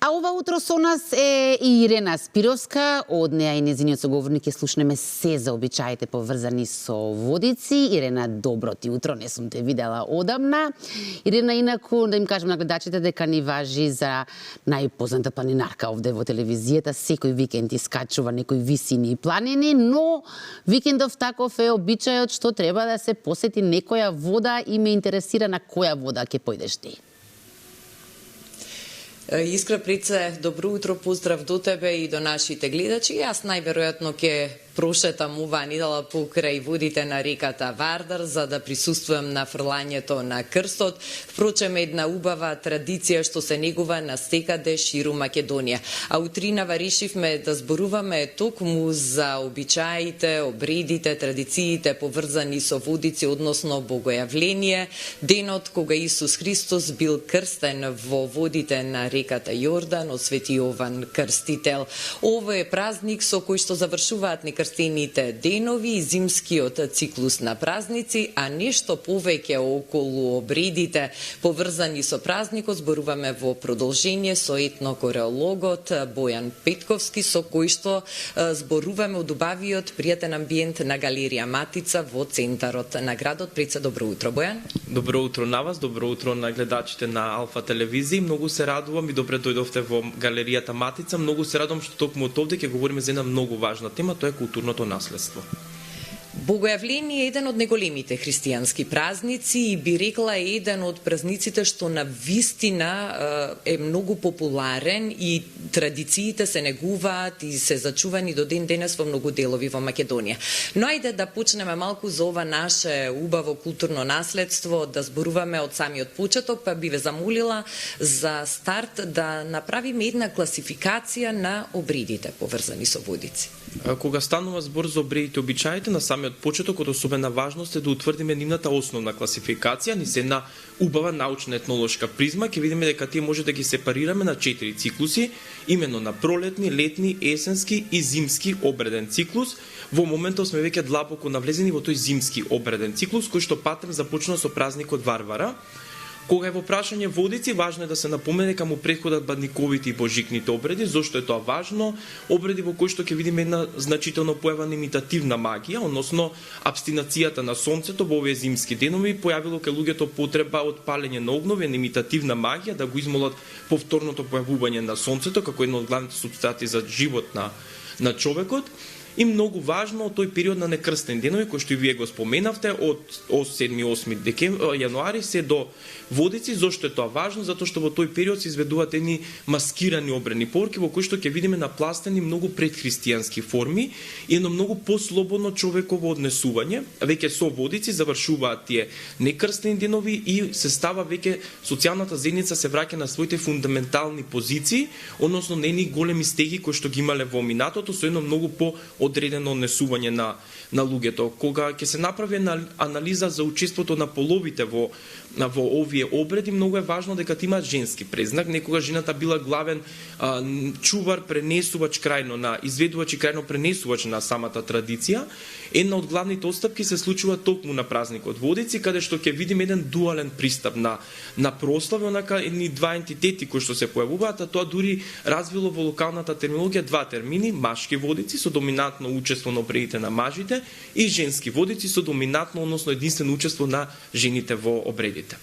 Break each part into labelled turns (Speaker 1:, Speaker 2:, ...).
Speaker 1: А ова утро со нас е и Ирена Спировска, од неа и незиниот соговорник ќе слушнеме се за обичаите поврзани со водици. Ирена, добро ти утро, не сум те видела одамна. Ирена, инаку да им кажем на гледачите дека ни важи за најпозната планинарка овде во телевизијата. Секој викенд искачува некои висини и планини, но викендов таков е обичајот што треба да се посети некоја вода и ме интересира на која вода ќе појдеш ти.
Speaker 2: Искра Прице, добро утро, поздрав до тебе и до нашите гледачи. Јас најверојатно ќе прошетам оваа недела покрај водите на реката Вардар за да присуствувам на фрлањето на крстот. Впрочем, една убава традиција што се негува на секаде ширум Македонија. А утринава решивме да зборуваме токму за обичаите, обредите, традициите поврзани со водици, односно Богојавление, денот кога Исус Христос бил крстен во водите на реката Јордан од Свети Јован Крстител. Ово е празник со кој што завршуваат крстените денови и зимскиот циклус на празници, а нешто повеќе околу обредите поврзани со празникот зборуваме во продолжение со етнокореологот Бојан Петковски, со кој што зборуваме од убавиот пријатен амбиент на галерија Матица во центарот на градот. Преце, добро утро, Бојан.
Speaker 3: Добро утро на вас, добро утро на гледачите на Алфа телевизија. Многу се радувам и добре дојдовте во галеријата Матица. Многу се радувам што токму од овде ќе говориме за една многу важна тема, тоа е културното наследство.
Speaker 2: Богојавление е еден од неголемите христијански празници и би рекла е еден од празниците што на вистина е многу популарен и традициите се негуваат и се зачувани до ден денес во многу делови во Македонија. Но ајде да почнеме малку за ова наше убаво културно наследство, да зборуваме од самиот почеток, па би ве замолила за старт да направиме една класификација на обредите поврзани со водици.
Speaker 3: Кога станува збор за обредите обичаите, на самиот почеток од особена важност е да утврдиме нивната основна класификација, низ една убава научна етнолошка призма, ќе видиме дека тие може да ги сепарираме на 4 циклуси, именно на пролетни, летни, есенски и зимски обреден циклус. Во моментов сме веќе длабоко навлезени во тој зимски обреден циклус, кој што патем започна со празникот Варвара. Кога е во прашање водици, важно е да се напомене дека му претходат бадниковите и божикните обреди. Зошто е тоа важно? Обреди во кои што ќе видиме една значително појава на имитативна магија, односно абстинацијата на сонцето во овие зимски денови појавило кај луѓето потреба од палење на огнови, на имитативна магија, да го измолат повторното појавување на сонцето како една од главните супстати за живот на човекот. И многу важно од тој период на некрстени денови, кој што и вие го споменавте, од 7-8 јануари се до водици. Зошто е тоа важно? Затоа што во тој период се изведуваат едни маскирани обредни порки во кои што ќе видиме напластени многу предхристијански форми и едно многу послободно човеково однесување. Веќе со водици завршуваат тие некрстени денови и се става веќе социјалната заедница се враќа на своите фундаментални позиции, односно нени големи стеги кои што ги имале во минатото, со едно многу одредено однесување на луѓето. Кога ќе се направи анализа за учеството на половите во овие обреди, многу е важно дека имаат женски презнак. Некога жената била главен чувар, пренесувач крајно на изведувач и крајно пренесувач на самата традиција. Една од главните отстапки се случува токму на празникот Водици, каде што ќе видиме еден дуален пристап на прослави, онака едни два ентитети кои што се појавуваат, а тоа дури развило во локалната терминологија два термини: машки водици со доминантно учество на обредите на мажите и женски водици со доминантно, односно единствено учество на жените во обредите.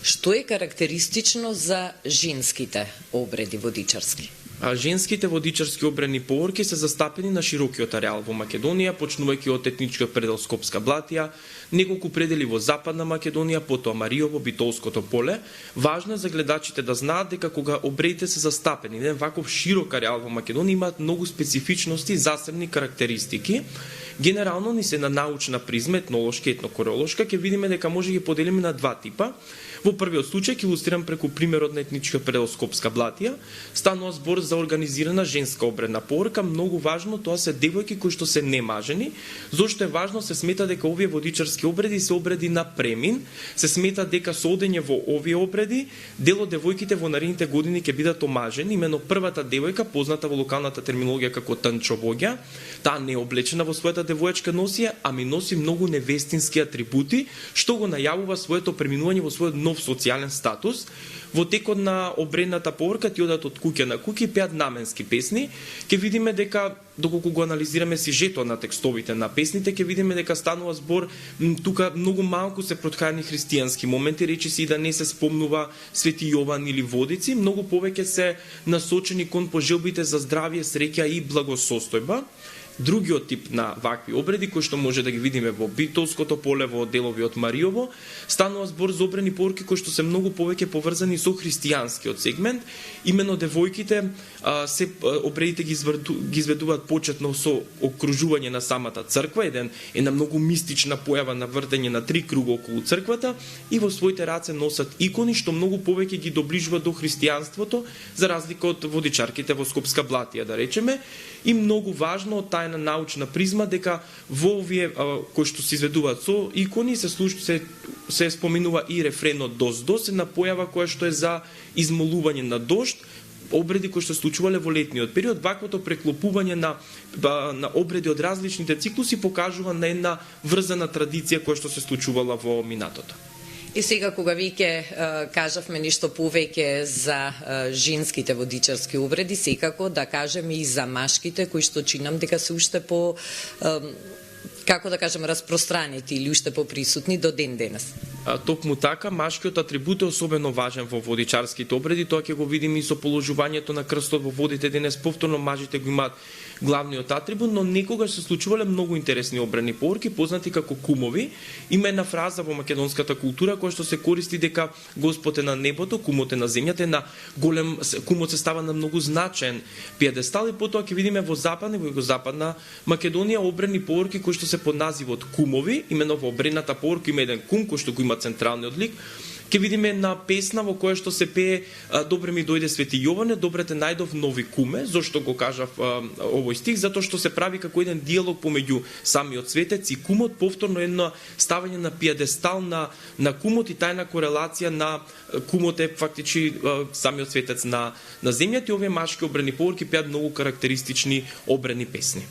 Speaker 2: Што е карактеристично за женските обреди водичарски?
Speaker 3: Женските водичарски обредни поворки се застапени на широкиот ареал во Македонија, почнувајќи од етничкиот предел Скопска Блатија, неколку предели во Западна Македонија, потоа Мариово, Битолското поле. Важно е за гледачите да знаат дека кога обредите се застапени на ваков широк ареал во Македонија, имаат многу специфичности и засебни карактеристики. Генерално ни се на научна призма, етнолошка и етнокореолошка, ќе видиме дека може ги поделиме на два типа. Во првиот случај ќе илустрирам преку примерот на етничкиот предел Скопска Блатија. Станува збор за организирана женска обредна поворка. Многу важно, тоа се девојки кои што се немажени. Зошто е важно? Се смета дека овие водичарски обреди се обреди на премин. Се смета дека со одење во овие обреди дел од девојките во наредните години ќе бидат омажени. Имено првата девојка, позната во локалната терминологија како танчовоѓа, таа не е облечена во својата девојачка носија, ами носи многу невестински атрибути, што го најавува своето преминување во својот нов социјален статус. Во текот на обредната поворка ти одат од куќе на куќе и пеат наменски песни. Ке видиме дека доколку го анализираме сюжетот на текстовите на песните, ке видиме дека станува збор тука многу малку се проткајани христијански моменти, речиси да не се спомнува Свети Јован или водици, многу повеќе се насочени кон пожелбите за здравје, среќа и благосостојба. Другиот тип на вакви обреди, кои што може да ги видиме во Битолското поле, во делови од Мариово, станува збор за обредни пороки кои што се многу повеќе поврзани со христијанскиот сегмент. Имено девојките се обредите ги изведуваат почетно со окружување на самата црква, една многу мистична појава на вртење на 3 круга околу црквата и во своите раце носат икони што многу повеќе ги доближува до христијанството, за разлика од водичарките во Скопска Блатија, да речеме. И многу важно од тајна научна призма дека во овие кои што се изведуваат со икони се споминува и рефренот дос, една појава која што е за измолување на дожд, обреди кои што се случувале во летниот период. Ваквото преклопување на обреди од различните циклуси покажува на една врзана традиција која што се случувала во минатото.
Speaker 2: И сега кога веќе кажавме нешто повеќе за женските водичарски обреди, секако да кажеме и за машките кои што чинам дека се уште по како да кажем распространети или уште поприсутни до ден денес.
Speaker 3: Токму така, машкиот атрибут е особено важен во водичарските обреди, тоа ќе го видиме и со положувањето на крстот во водите денес. Повторно мажите го имаат главниот атрибут, но некогаш се случувале многу интересни обредни поворки, познати како кумови. Има една фраза во македонската култура која што се користи дека Господ е на небото, кумот е на земјата, на голем кумот се става на многу значаен пиедестал и потоа ќе видиме во западна и во југозападна Македонија обредни поворки кои што се под називот кумови. Имено во обредната поворка има еден кум кој што го има централниот лик. Ке видиме една песна во која што се пее "Добре ми дојде Свети Јоване, добре те најдов нови куме". Зошто го кажав овој стих? Затоа што се прави како еден диалог помеѓу самиот светец и кумот, повторно едно ставање на пиедестал на кумот и тајна корелација на кумот е фактичи самиот светец на земјата. И овие машки обредни поворки пеат многу карактеристични обредни песни.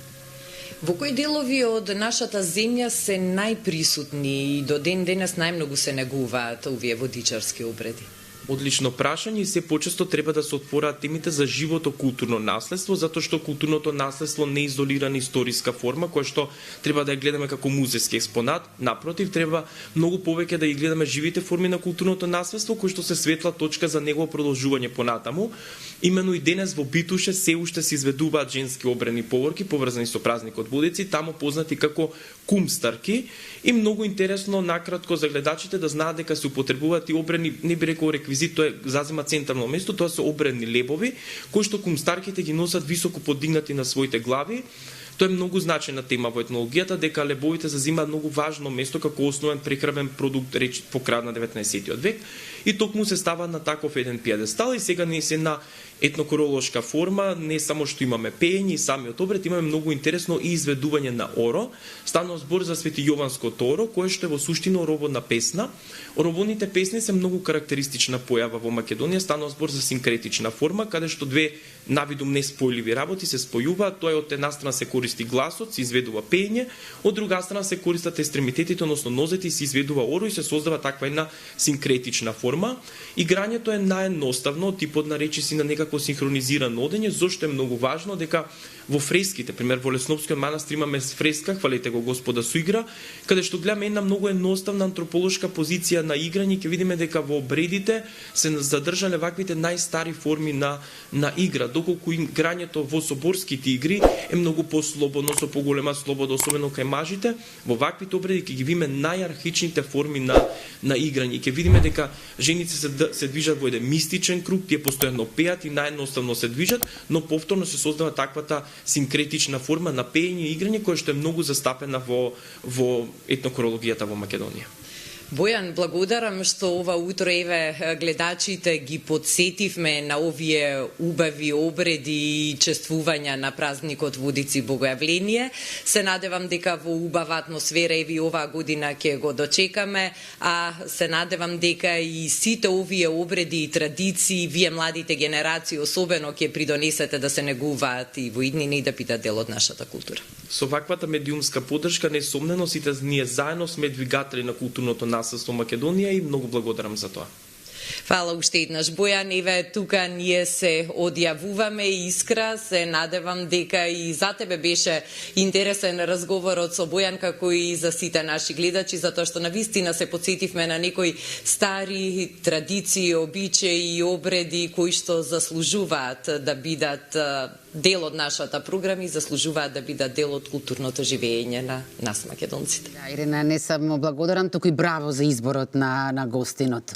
Speaker 2: Во кои делови од нашата земја се најприсутни и до ден денес најмногу се негуваат овие водичарски обреди?
Speaker 3: Одлично прашање и се почесто треба да се отвораат темите за живото културно наследство, затоа што културното наследство не е изолирана историска форма која што треба да ја гледаме како музејски експонат. Напротив, треба многу повеќе да ја гледаме живите форми на културното наследство кои што се светла точка за негово продолжување понатаму. Имено и денес во Битуше се уште се изведуваат женски обредни поворки поврзани со празникот Водици, таму познати како кумстарки. И многу интересно накратко за гледачите да знаат дека се употребуваат и обредни, не би рекол реквизит, тоа зазема централно место, тоа се обредни лебови кои што кумстарките ги носат високо подигнати на своите глави. Тоа е многу значајна тема во етнологијата, дека лебовите зазимаат многу важно место како основен прехранбен продукт по крај на 19 век и токму се става на таков еден пиедестал. И сега не се на етнокоролошка форма, не само што имаме пеење и самиот обред, имаме многу интересно и изведување на оро. Станува збор за Свети Јованското оро, кое што е во суштина ороводна песна. Ороводните песни се многу карактеристична појава во Македонија, станува збор за синкретична форма, каде што две навидум неспојливи работи се спојуваат. Тоа е од една страна се користи гласот, се изведува пеење, од друга страна се користат екстремитетите, односно нозете и се изведува оро и се создава таква една синкретична форма. Играњето е наједноставно, типот на речиси на некако синхронизирано одење, зошто е многу важно дека во фреските, пример во Лесновскиот манастир имаме фреска "Хвалете го Господа со игра", каде што гледаме една многу едноставна антрополошка позиција на играње, ќе видиме дека во обредите се задржале ваквите најстари форми на игра, доколку играњето во соборските игри е многу послободно, со поголема слобода, особено кај мажите. Во ваквите обреди ќе ги видиме најархичните форми на играње. Ќе видиме дека жените се движат во еден мистичен круг, тие постојано пеат и наједноставно се движат, но повторно се создава таквата синкретична форма на пеење и играње која што е многу застапена во етнокорологијата во Македонија.
Speaker 2: Бојан, благодарам што ова утро еве гледачите ги подсетивме на овие убави обреди и чествувања на празникот Водици Богојавление. Се надевам дека во убава атмосфера еве оваа година ќе го дочекаме, а се надевам дека и сите овие обреди и традиции вие младите генерации особено ќе придонесете да се негуваат и во иднина и да бидат дел од нашата култура.
Speaker 3: Со ваквата медиумска поддршка несомнено сите ние заедно сме двигатели на културното насилство во Македонија и многу благодарам за тоа.
Speaker 2: Фала уште еднаш, Бојан, еве тука ние се одјавуваме искра, се надевам дека и за тебе беше интересен разговорот со Бојан, како и за сите наши гледачи, затоа што навистина се подсетивме на некои стари традиции, обичаи и обреди кои што заслужуваат да бидат дел од нашата програма и заслужуваат да бидат дел од културното живење на нас македонците.
Speaker 1: Да, Ирена, не само благодарам, туку и браво за изборот на гостинот.